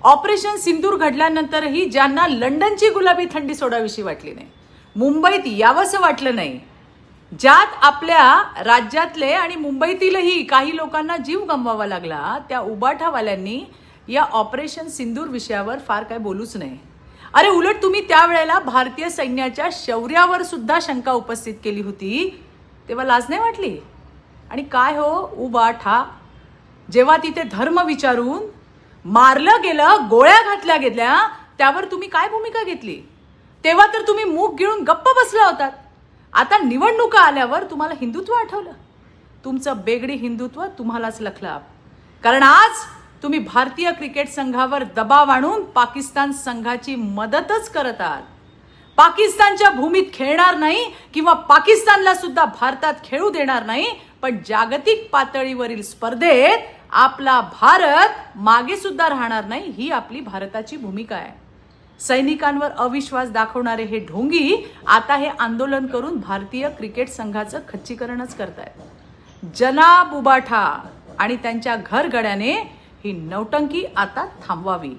Operation सिंदूर घडल्यानंतरही ज्यांना लंडनची गुलाबी थंडी सोडावीशी वाटली नाही, मुंबईत यावंसं वाटलं नाही, ज्यात आपल्या राज्यातले आणि मुंबईतीलही काही लोकांना जीव गमवावा लागला, त्या उबाठावाल्यांनी या ऑपरेशन सिंदूर विषयावर फार काय बोलूच नाही. अरे उलट तुम्ही त्यावेळेला भारतीय सैन्याच्या शौर्यावर सुद्धा शंका उपस्थित केली होती, तेव्हा लाज नाही वाटली? आणि काय हो उबाठा, जेव्हा तिथे धर्म विचारून मारलं गेलं, गोळ्या घातल्या गेल्या, त्यावर तुम्ही काय भूमिका घेतली? तेव्हा तर तुम्ही मूग गिळून गप्प बसला होतात. आता निवडणुका आल्यावर तुम्हाला हिंदुत्व आठवलं. तुमचं बेगडी हिंदुत्व तुम्हालाच लखलं. कारण आज तुम्ही भारतीय क्रिकेट संघावर दबाव आणून पाकिस्तान संघाची मदतच करत आहात. पाकिस्तानच्या भूमीत खेळणार नाही किंवा पाकिस्तानला सुद्धा भारतात खेळू देणार नाही, पण जागतिक पातळीवरील स्पर्धेत आपला भारत मागे सुद्धा राहणार नाही, ही आपली भारताची भूमिका आहे. सैनिकांवर अविश्वास दाखवणारे हे ढोंगी आता हे आंदोलन करून भारतीय क्रिकेट संघाचं खच्चीकरणच करतायत. जनाब उबाठा आणि त्यांच्या घरगड्याने ही नौटंकी आता थांबवावी.